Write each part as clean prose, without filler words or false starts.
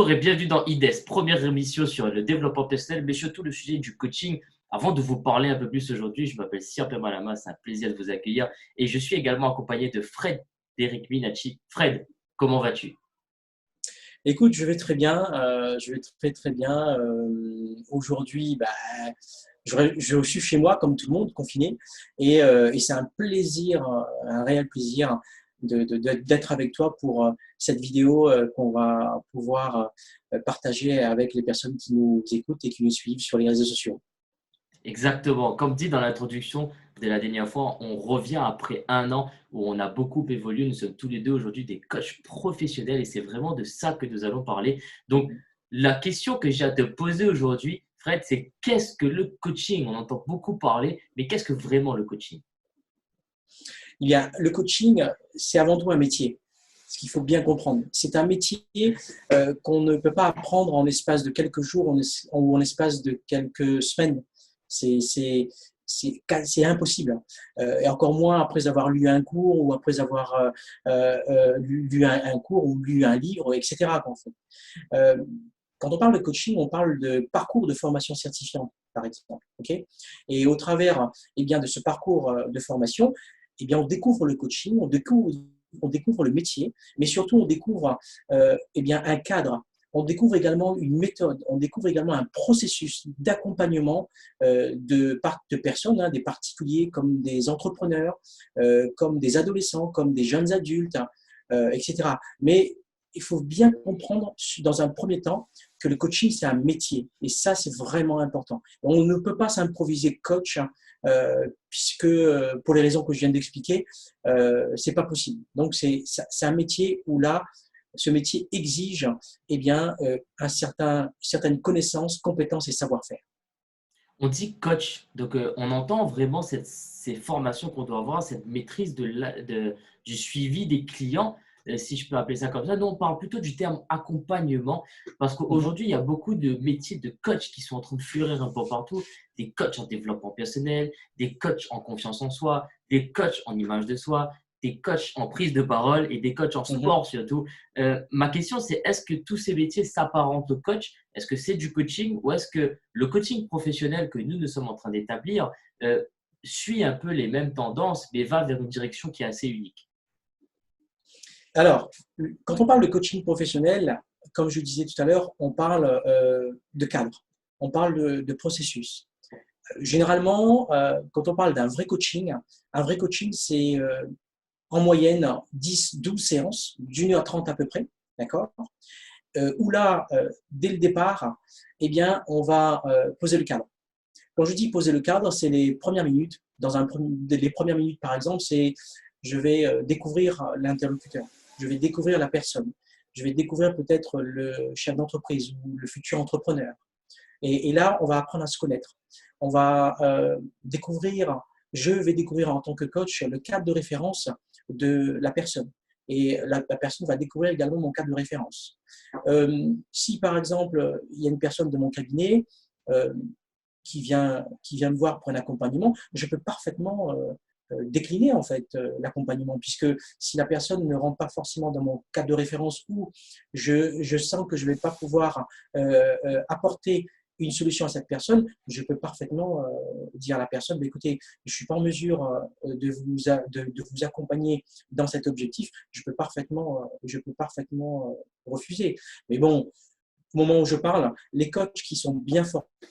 Bonjour et bienvenue dans IDES, première émission sur le développement personnel, mais surtout le sujet du coaching. Avant de vous parler un peu plus aujourd'hui, je m'appelle Sierpe Malama, c'est un plaisir de vous accueillir et je suis également accompagné de Frédéric Minacci. Fred, comment vas-tu? Écoute, je vais très bien. Je vais très très bien. Aujourd'hui, je suis chez moi comme tout le monde, confiné, et c'est un plaisir, un réel plaisir d'être avec toi pour cette vidéo qu'on va pouvoir partager avec les personnes qui nous écoutent et qui nous suivent sur les réseaux sociaux. Exactement. Comme dit dans l'introduction de la dernière fois, on revient après un an où on a beaucoup évolué. Nous sommes tous les deux aujourd'hui des coachs professionnels et c'est vraiment de ça que nous allons parler. Donc, la question que j'ai à te poser aujourd'hui, Fred, c'est qu'est-ce que le coaching? On entend beaucoup parler, mais qu'est-ce que vraiment le coaching? Le coaching, c'est avant tout un métier. Ce qu'il faut bien comprendre, c'est un métier qu'on ne peut pas apprendre en l'espace de quelques jours ou en l'espace de quelques semaines. C'est c'est- c'est impossible. Et encore moins après avoir lu un cours ou après avoir lu un cours ou lu un livre, etc. En fait. Euh, Quand on parle de coaching, on parle de parcours de formation certifiante, par exemple. Okay, et au travers de ce parcours de formation, on découvre le coaching, on découvre le métier, mais surtout on découvre un cadre. On découvre également une méthode, on découvre également un processus d'accompagnement de personnes, des particuliers comme des entrepreneurs, comme des adolescents, comme des jeunes adultes, etc. Mais il faut bien comprendre dans un premier temps que le coaching, c'est un métier. Et ça, c'est vraiment important. On ne peut pas s'improviser coach puisque, pour les raisons que je viens d'expliquer, c'est pas possible. Donc, c'est un métier où là, ce métier exige certaines connaissances, compétences et savoir-faire. On dit coach, donc on entend vraiment ces formations qu'on doit avoir, cette maîtrise du suivi des clients, si je peux appeler ça comme ça. Nous, on parle plutôt du terme accompagnement, parce Mhm, qu'aujourd'hui, il y a beaucoup de métiers de coach qui sont en train de fleurir un peu partout. Des coachs en développement personnel, des coachs en confiance en soi, des coachs en image de soi, des coachs en prise de parole et des coachs en mhm. sport surtout. Ma question, c'est est-ce que tous ces métiers s'apparentent au coach? Est-ce que c'est du coaching ou est-ce que le coaching professionnel que nous sommes en train d'établir euh, suit un peu les mêmes tendances, mais va vers une direction qui est assez unique? Alors, quand on parle de coaching professionnel, comme je disais tout à l'heure, on parle de cadre, on parle de processus. Généralement, quand on parle d'un vrai coaching, un vrai coaching, c'est en moyenne 10-12 séances, d'1 h 30 à peu près, d'accord, où là, dès le départ, on va poser le cadre. Quand je dis poser le cadre, c'est les premières minutes. Les premières minutes, par exemple, c'est je vais découvrir l'interlocuteur, je vais découvrir la personne, je vais découvrir peut-être le chef d'entreprise ou le futur entrepreneur. Et là, on va apprendre à se connaître. On va je vais découvrir en tant que coach le cadre de référence de la personne. Et la personne va découvrir également mon cadre de référence. Si par exemple, il y a une personne de mon cabinet euh, qui vient me voir pour un accompagnement, je peux parfaitement décliner en fait l'accompagnement, puisque si la personne ne rentre pas forcément dans mon cadre de référence ou je sens que je ne vais pas pouvoir apporter une solution à cette personne, je peux parfaitement dire à la personne, bah, écoutez, je ne suis pas en mesure de vous accompagner dans cet objectif, je peux parfaitement refuser. Mais bon, au moment où je parle, les coachs qui sont bien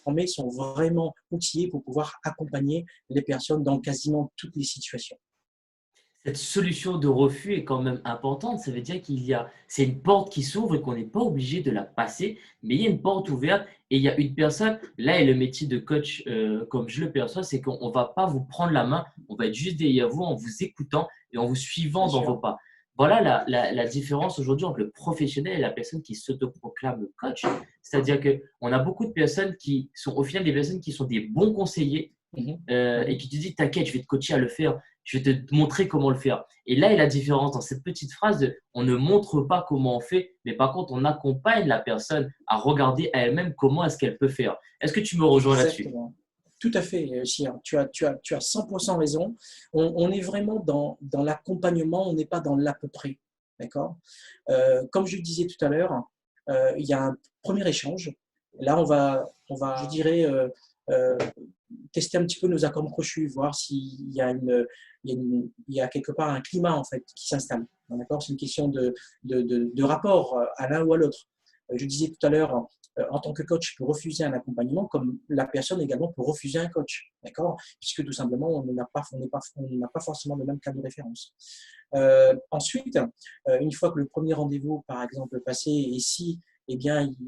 formés sont vraiment outillés pour pouvoir accompagner les personnes dans quasiment toutes les situations. Cette solution de refus est quand même importante. Ça veut dire c'est une porte qui s'ouvre et qu'on n'est pas obligé de la passer, mais il y a une porte ouverte et il y a une personne. Là, et le métier de coach, comme je le perçois, c'est qu'on ne va pas vous prendre la main, on va être juste derrière vous en vous écoutant et en vous suivant Bien dans vos sûr. pas. Voilà la différence aujourd'hui entre le professionnel et la personne qui s'autoproclame coach. C'est-à-dire qu'on a beaucoup de personnes qui sont au final des personnes qui sont des bons conseillers Mhm. et Mhm. qui te dit t'inquiète, je vais te coacher à le faire, je vais te montrer comment le faire. Et là est la différence dans cette petite phrase de on ne montre pas comment on fait, mais par contre on accompagne la personne à regarder à elle-même comment est-ce qu'elle peut faire. Est-ce que tu me rejoins là-dessus? Exactement. Tout à fait, Sir. Tu as 100% raison. On est vraiment dans l'accompagnement, on n'est pas dans l'à peu près. D'accord. Comme je le disais tout à l'heure, il y a un premier échange. Là, on va je dirais, euh, tester un petit peu nos accords crochus, voir s'il y a il y a quelque part un climat en fait qui s'installe. D'accord? C'est une question de rapport à l'un ou à l'autre. Je disais tout à l'heure, en tant que coach, je peux refuser un accompagnement, comme la personne également peut refuser un coach, d'accord? Puisque tout simplement, on n'a pas forcément le même cadre de référence. Ensuite, une fois que le premier rendez-vous, par exemple, passé, et si, eh bien, il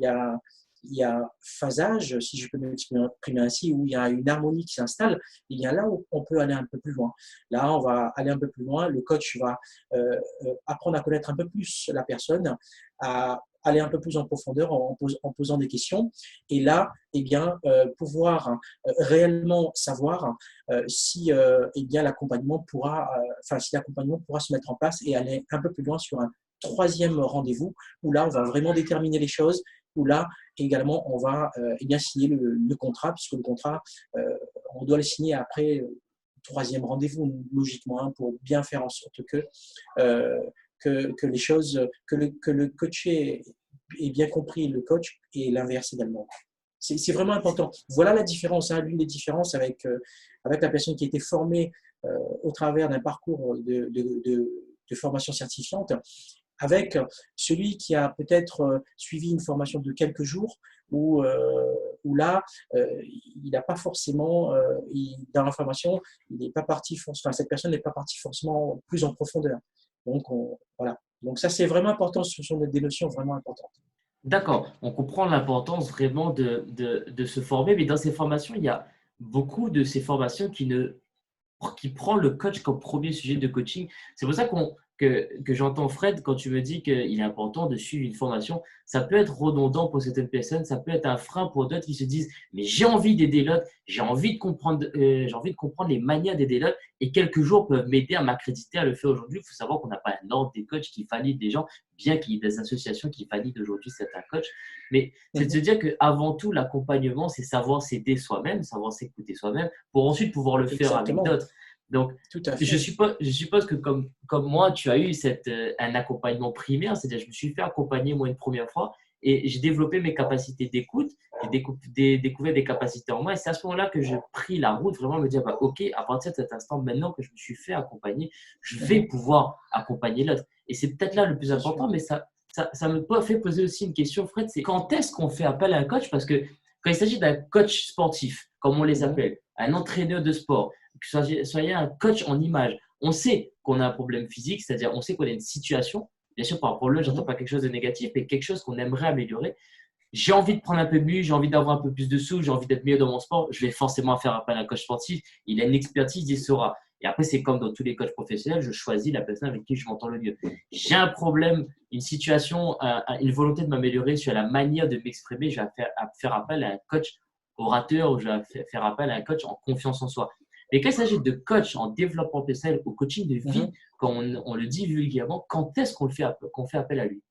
y a phasage, si je peux m'exprimer ainsi, où il y a une harmonie qui s'installe, il y a là où on peut aller un peu plus loin. Là, on va aller un peu plus loin. Le coach va apprendre à connaître un peu plus la personne, à aller un peu plus en profondeur en posant des questions. Et là, eh bien, pouvoir réellement savoir si eh bien, l'accompagnement pourra, si l'accompagnement pourra se mettre en place et aller un peu plus loin sur un troisième rendez-vous où là, on va vraiment déterminer les choses, où là, également, on va eh bien, signer le contrat, puisque le contrat, on doit le signer après le troisième rendez-vous, logiquement, hein, pour bien faire en sorte euh, que les choses, que le coaché ait bien compris le coach et l'inverse également. C'est vraiment important. Voilà la différence, hein, l'une des différences avec la personne qui a été formée au travers d'un parcours de formation certifiante, avec celui qui a peut-être suivi une formation de quelques jours, où là, il n'a pas forcément, dans la formation, il n'est pas parti, enfin, cette personne n'est pas partie forcément plus en profondeur. Donc, voilà. Donc, ça, c'est vraiment important. Ce sont des notions vraiment importantes. D'accord, on comprend l'importance vraiment de se former, mais dans ces formations, il y a beaucoup de ces formations qui prend le coach comme premier sujet de coaching. C'est pour ça que j'entends Fred quand tu me dis qu'il est important de suivre une formation. Ça peut être redondant pour certaines personnes, ça peut être un frein pour d'autres qui se disent mais j'ai envie d'aider l'autre, j'ai envie de comprendre les manières d'aider l'autre et quelques jours peuvent m'aider à m'accréditer à le faire aujourd'hui. Il faut savoir qu'on n'a pas un ordre des coachs qui valide des gens, bien qu'il y ait des associations qui valident aujourd'hui certains coachs. Mais c'est de se Mhm. dire qu'avant tout, l'accompagnement, c'est savoir s'aider soi-même, savoir s'écouter soi-même pour ensuite pouvoir le faire avec Exactement. d'autres. Donc, Tout à je fait. suppose, je suppose que comme moi, tu as eu un accompagnement primaire, c'est-à-dire je me suis fait accompagner moi une première fois et j'ai développé mes capacités d'écoute, j'ai découvert des capacités en moi et c'est à ce moment-là que j'ai pris la route, vraiment me dire, bah, ok, à partir de cet instant, maintenant que je me suis fait accompagner, je vais Mhm. pouvoir accompagner l'autre. Et c'est peut-être là le plus Bien sûr. important, mais ça me fait poser aussi une question, Fred, c'est quand est-ce qu'on fait appel à un coach? Parce que quand il s'agit d'un coach sportif, comme on les Mhm. appelle, un entraîneur de sport, que soyez un coach en image. On sait qu'on a un problème physique, c'est-à-dire on sait qu'on a une situation. Bien sûr, par problème, je n'entends Mhm. pas quelque chose de négatif, mais quelque chose qu'on aimerait améliorer. J'ai envie de prendre un peu mieux, j'ai envie d'avoir un peu plus de sous, j'ai envie d'être mieux dans mon sport. Je vais forcément faire appel à un coach sportif. Il a une expertise, il saura. Et après, c'est comme dans tous les coachs professionnels, je choisis la personne avec qui je m'entends le mieux. J'ai un problème, une situation, une volonté de m'améliorer sur la manière de m'exprimer. Je vais faire appel à un coach orateur ou je vais faire appel à un coach en confiance en soi. Mais quand il s'agit de coach en développement personnel ou coaching de vie, Mhm. quand on le dit vulgairement, quand est-ce qu'on fait appel à lui?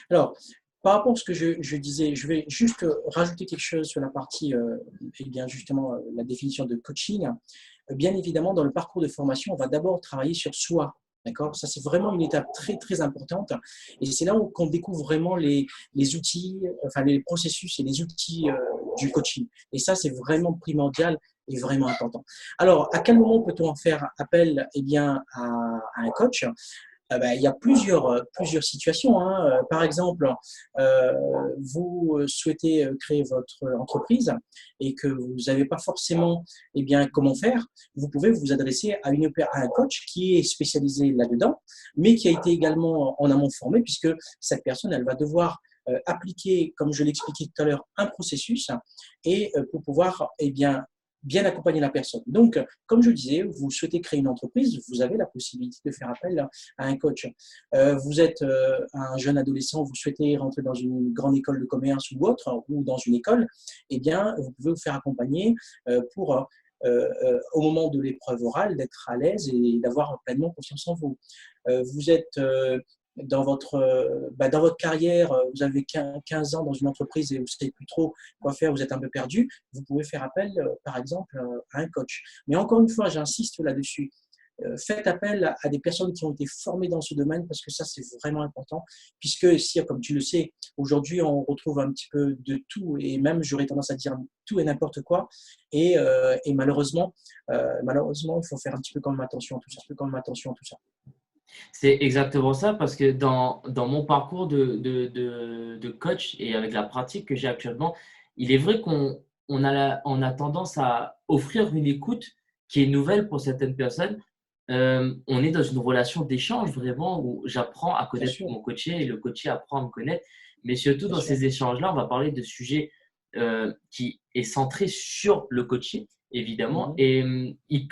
Alors, par rapport à ce que je disais, je vais juste rajouter quelque chose sur la partie, eh bien justement, la définition de coaching. Bien évidemment, dans le parcours de formation, on va d'abord travailler sur soi. D'accord? Ça, c'est vraiment une étape très, très importante. Et c'est là où qu'on découvre vraiment les outils, enfin les processus et les outils du coaching. Et ça, c'est vraiment primordial et vraiment important. Alors, à quel moment peut-on en faire appel eh bien, à un coach? Ben, il y a plusieurs situations, hein. Par exemple, euh, vous souhaitez créer votre entreprise et que vous n'avez pas forcément eh bien, comment faire, vous pouvez vous adresser à un coach qui est spécialisé là-dedans, mais qui a été également en amont formé, puisque cette personne, elle va devoir appliquer, comme je l'expliquais tout à l'heure, un processus et pour pouvoir bien accompagner la personne. Donc, comme je disais, vous souhaitez créer une entreprise, vous avez la possibilité de faire appel à un coach. Vous êtes un jeune adolescent, vous souhaitez rentrer dans une grande école de commerce ou autre, ou dans une école, eh bien, vous pouvez vous faire accompagner pour, au moment de l'épreuve orale, d'être à l'aise et d'avoir pleinement confiance en vous. Vous êtes dans votre carrière, vous avez 15 ans dans une entreprise et vous ne savez plus trop quoi faire, vous êtes un peu perdu, vous pouvez faire appel, par exemple, à un coach. Mais encore une fois, j'insiste là-dessus. faites appel à des personnes qui ont été formées dans ce domaine parce que ça, c'est vraiment important. Puisque, si, comme tu le sais, aujourd'hui, on retrouve un petit peu de tout et même, j'aurais tendance à dire tout et n'importe quoi. Et malheureusement, il faut faire un petit peu quand même attention à tout ça. Un peu quand même attention à tout ça. C'est exactement ça parce que dans mon parcours de coach et avec la pratique que j'ai actuellement, il est vrai on a tendance à offrir une écoute qui est nouvelle pour certaines personnes. On est dans une relation d'échange vraiment où j'apprends à Bien connaître sûr, mon coaché et le coaché apprend à me connaître. Mais surtout bien dans sûr. ces échanges-là, on va parler de sujets qui est centré sur le coaching, évidemment. Mhm, Et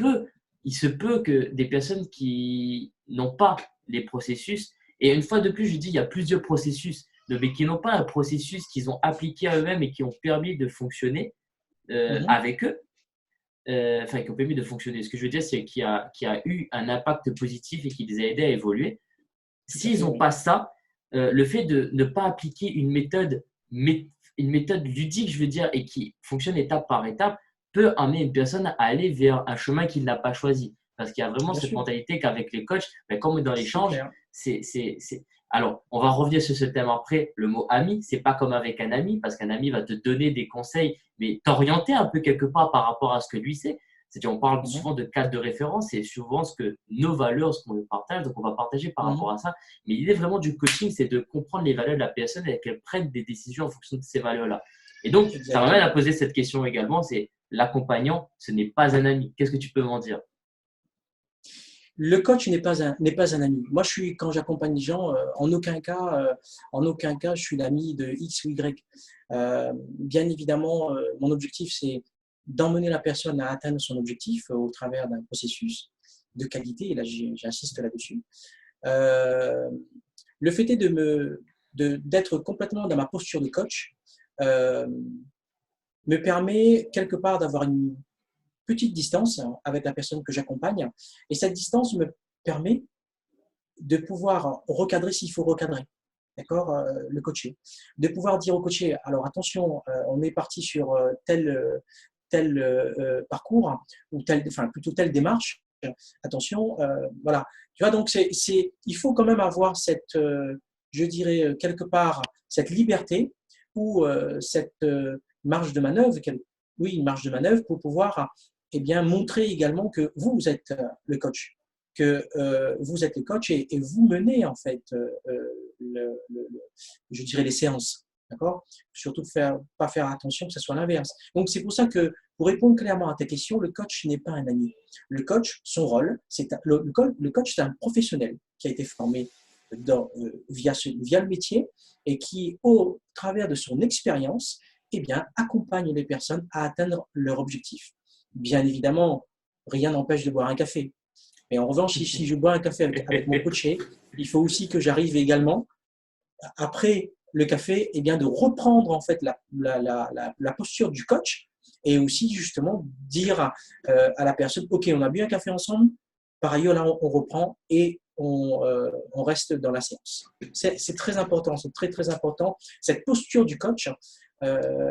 il se peut que des personnes qui n'ont pas les processus, et une fois de plus, je dis, il y a plusieurs processus, mais qui n'ont pas un processus qu'ils ont appliqué à eux-mêmes et qui ont permis de fonctionner mhm, avec eux, enfin, qui ont permis de fonctionner. Ce que je veux dire, c'est qui a eu un impact positif et qui les a aidés à évoluer. tout à S'ils fait, n'ont oui. pas ça, le fait de ne pas appliquer une méthode ludique, je veux dire, et qui fonctionne étape par étape, peut amener une personne à aller vers un chemin qu'il n'a pas choisi. Parce qu'il y a vraiment Bien cette sûr, mentalité qu'avec les coachs, ben, comme dans c'est l'échange, clair. c'est. Alors, on va revenir sur ce thème après. Le mot ami, c'est pas comme avec un ami, parce qu'un ami va te donner des conseils, mais t'orienter un peu quelque part par rapport à ce que lui sait. C'est-à-dire, on parle Mhm, souvent de cadre de référence et souvent ce que nos valeurs, ce qu'on partage, donc on va partager par mhm, rapport à ça. Mais l'idée vraiment du coaching, c'est de comprendre les valeurs de la personne et qu'elle prenne des décisions en fonction de ces valeurs-là. Et donc, ça m'amène à exactement. poser cette question également, c'est l'accompagnant, ce n'est pas un ami. Qu'est-ce que tu peux m'en dire? Le coach n'est pas un ami. Moi, quand j'accompagne les gens, en aucun cas, je suis l'ami de X ou Y. Bien évidemment, mon objectif, c'est d'emmener la personne à atteindre son objectif au travers d'un processus de qualité. Et là, j'insiste là-dessus. Euh, le fait est d'être complètement dans ma posture de coach euh, me permet quelque part d'avoir une petite distance avec la personne que j'accompagne. Et cette distance me permet de pouvoir recadrer s'il faut recadrer, d'accord, le coaché. De pouvoir dire au coaché, alors attention, on est parti sur tel parcours, ou enfin plutôt telle démarche, attention, voilà. Tu vois, donc il faut quand même avoir je dirais, quelque part, cette liberté ou cette marge de manœuvre, oui, une marge de manœuvre pour pouvoir eh bien, montrer également que vous êtes le coach, que vous êtes le coach et vous menez en fait, je dirais, les séances. D'accord. Surtout pas faire attention que ce soit l'inverse. Donc c'est pour ça que, pour répondre clairement à ta question, le coach n'est pas un ami. Le coach, son rôle, le coach, c'est un professionnel qui a été formé via le métier et qui, au travers de son expérience, eh bien, accompagne les personnes à atteindre leur objectif. Bien évidemment, rien n'empêche de boire un café. Mais en revanche, si je bois un café avec mon coaché, il faut aussi que j'arrive également, après le café, eh bien, de reprendre en fait la posture du coach et aussi justement dire à la personne, OK, on a bu un café ensemble, par ailleurs, là, on reprend et on reste dans la séance. C'est très important, c'est très, très important, cette posture du coach.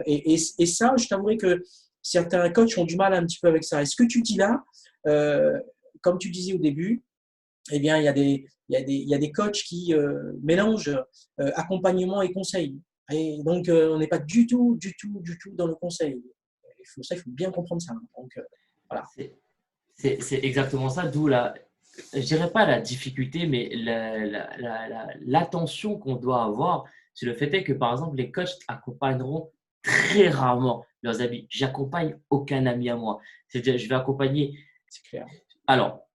Et ça, je t'avouerai que certains coachs ont du mal un petit peu avec ça. Et ce que tu dis là, euh, comme tu disais au début, eh bien, il y a des coachs qui mélangent accompagnement et conseil. Et donc, on n'est pas du tout, du tout, du tout dans le conseil. Il faut bien comprendre ça. Donc, voilà. C'est c'est exactement ça, d'où je dirais pas la difficulté, mais l'attention qu'on doit avoir. C'est le fait est que, par exemple, les coachs accompagneront très rarement leurs amis. J'accompagne aucun ami à moi. C'est-à-dire, je vais accompagner. C'est clair. Alors,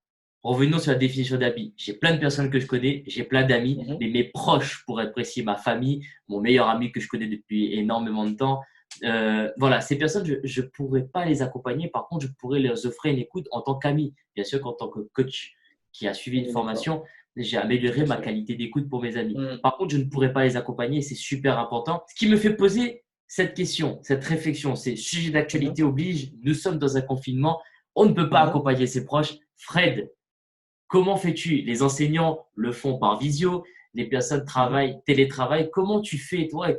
revenons sur la définition d'amis. J'ai plein de personnes que je connais, j'ai plein d'amis, Mhm. mais mes proches, pour être précis, ma famille, mon meilleur ami que je connais depuis énormément de temps, voilà, ces personnes, je ne pourrais pas les accompagner. Par contre, je pourrais leur offrir une écoute en tant qu'ami. Bien sûr qu'en tant que coach qui a suivi On une est d'accord. formation, j'ai Tout amélioré à ma fait. qualité d'écoute pour mes amis. Mhm. Par contre, je ne pourrais pas les accompagner et c'est super important. Ce qui me fait poser cette question, cette réflexion, c'est sujet Mhm. d'actualité oblige. Nous sommes dans un confinement. On ne peut pas Mhm. accompagner ses proches. Fred, comment fais-tu? Les enseignants le font par visio, les personnes Mhm. travaillent, télétravaillent. Comment tu fais toi et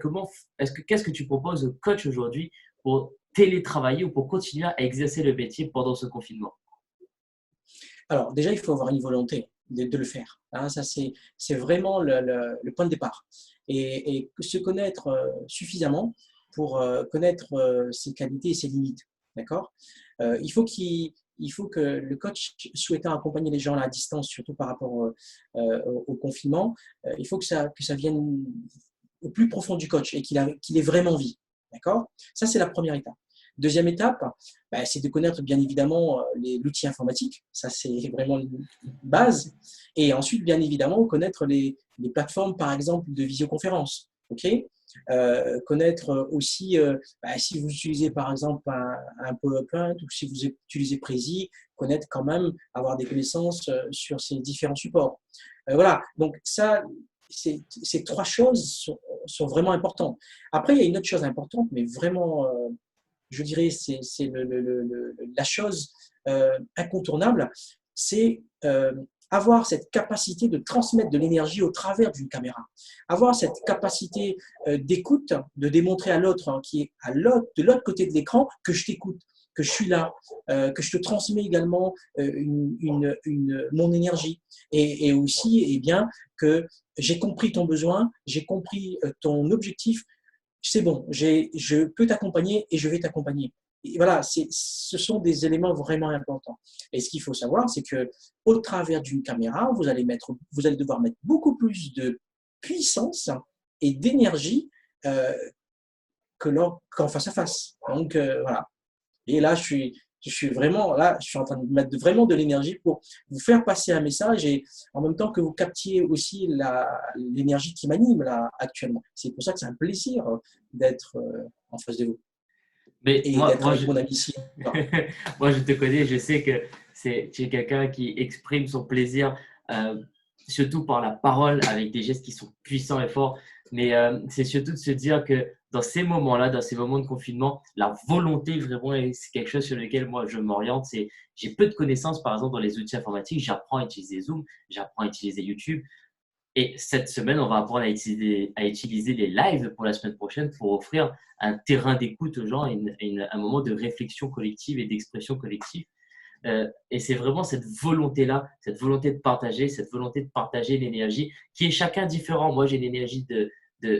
qu'est-ce que tu proposes aux coachs aujourd'hui pour télétravailler ou pour continuer à exercer le métier pendant ce confinement? Alors, déjà, il faut avoir une volonté de le faire. Hein, ça, c'est vraiment le point de départ. Et se connaître suffisamment pour connaître ses qualités et ses limites. D'accord. Il faut que le coach souhaitant accompagner les gens là, à distance, surtout par rapport au confinement, il faut que ça vienne au plus profond du coach et qu'il ait vraiment envie. D'accord. Ça, c'est la première étape. Deuxième étape, bah, c'est de connaître bien évidemment l'outil informatique. Ça, c'est vraiment une base. Et ensuite, bien évidemment, connaître les plateformes, par exemple, de visioconférence. OK. Connaître aussi, bah, si vous utilisez par exemple un PowerPoint ou si vous utilisez Prezi, connaître quand même, avoir des connaissances sur ces différents supports. Voilà, donc ça, ces trois choses sont vraiment importantes. Après, il y a une autre chose importante, mais vraiment, je dirais, c'est la chose incontournable, c'est avoir cette capacité de transmettre de l'énergie au travers d'une caméra. Avoir cette capacité d'écoute, de démontrer à l'autre qui est de l'autre côté de l'écran que je t'écoute, que je suis là, que je te transmets également mon énergie. Et aussi, eh bien, que j'ai compris ton besoin, j'ai compris ton objectif, c'est bon, je peux t'accompagner et je vais t'accompagner. Et voilà, ce sont des éléments vraiment importants. Et ce qu'il faut savoir, c'est que au travers d'une caméra, vous allez devoir mettre beaucoup plus de puissance et d'énergie qu'en face à face. Donc voilà. Et là, je suis vraiment là, je suis en train de mettre vraiment de l'énergie pour vous faire passer un message et en même temps que vous captiez aussi l'énergie qui m'anime là actuellement. C'est pour ça que c'est un plaisir d'être en face de vous Mais et moi, d'être moi, avec je, mon ami ici. moi, je te connais, je sais que tu es quelqu'un qui exprime son plaisir, euh, surtout par la parole, avec des gestes qui sont puissants et forts. Mais c'est surtout de se dire que dans ces moments-là, dans ces moments de confinement, la volonté vraiment, c'est quelque chose sur lequel moi je m'oriente. J'ai peu de connaissances, par exemple, dans les outils informatiques. J'apprends à utiliser Zoom, j'apprends à utiliser YouTube. Et cette semaine, on va apprendre à utiliser les lives pour la semaine prochaine pour offrir un terrain d'écoute aux gens, un moment de réflexion collective et d'expression collective. Et c'est vraiment cette volonté-là, cette volonté de partager, cette volonté de partager l'énergie qui est chacun différent. Moi, j'ai l'énergie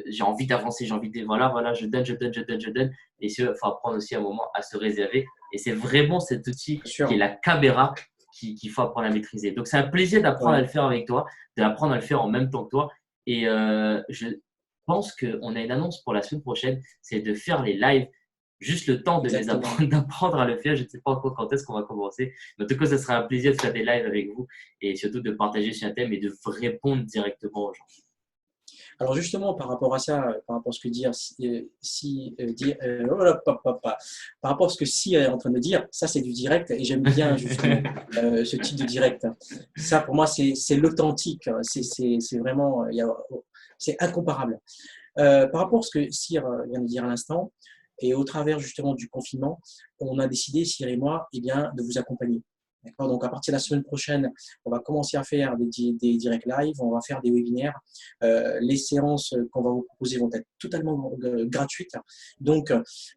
j'ai envie d'avancer, j'ai envie de, voilà, je donne, je donne, je donne, je donne. Et il faut apprendre aussi un moment à se réserver. Et c'est vraiment cet outil Bien qui est sûr. la caméra qu'il faut apprendre à maîtriser. Donc, c'est un plaisir d'apprendre à Ouais. le faire avec toi, d'apprendre à le faire en même temps que toi. Et je pense qu'on a une annonce pour la semaine prochaine, c'est de faire les lives. Juste le temps de les Exactement. apprendre, d'apprendre à le faire. Je ne sais pas encore quand est-ce qu'on va commencer. Mais en tout cas, ce sera un plaisir de faire des lives avec vous et surtout de partager sur un thème et de répondre directement aux gens. Alors justement, par rapport à ça, par rapport à ce que dire, oh là, par rapport à ce que Si est en train de dire, ça c'est du direct et j'aime bien justement ce type de direct. Ça pour moi c'est l'authentique, c'est vraiment, c'est incomparable. Par rapport à ce que Cyr vient de dire à l'instant, et au travers justement du confinement, on a décidé, Cyr et moi, eh bien, de vous accompagner. D'accord. Donc, à partir de la semaine prochaine, on va commencer à faire des directs live, on va faire des webinaires. Les séances qu'on va vous proposer vont être totalement gratuites. Donc,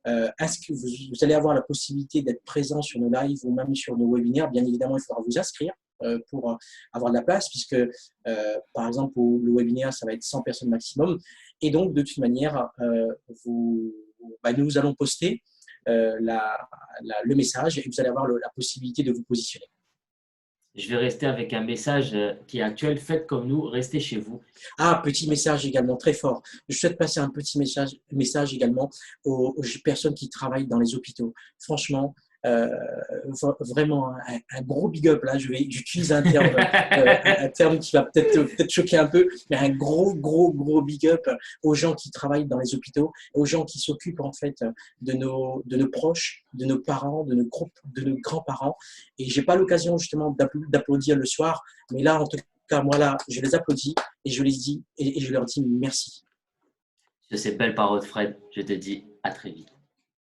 vous allez avoir la possibilité d'être présent sur nos lives ou même sur nos webinaires. Bien évidemment, il faudra vous inscrire pour avoir de la place, puisque, par exemple, le webinaire, ça va être 100 personnes maximum. Et donc, de toute manière, nous allons poster le message et vous allez avoir la possibilité de vous positionner. Je vais rester avec un message qui est actuel. Faites comme nous, restez chez vous. Ah, petit message également, très fort. Je souhaite passer un petit message également aux personnes qui travaillent dans les hôpitaux. Franchement, euh, vraiment un gros big up là. J'utilise un terme qui va peut-être choquer un peu, mais un gros big up aux gens qui travaillent dans les hôpitaux, aux gens qui s'occupent en fait de nos proches, de nos parents, de nos grands-parents. Et j'ai pas l'occasion justement d'applaudir le soir, mais là en tout cas moi là, je les applaudis et je les dis et je leur dis merci. Sur ces belles paroles, Fred, je te dis à très vite.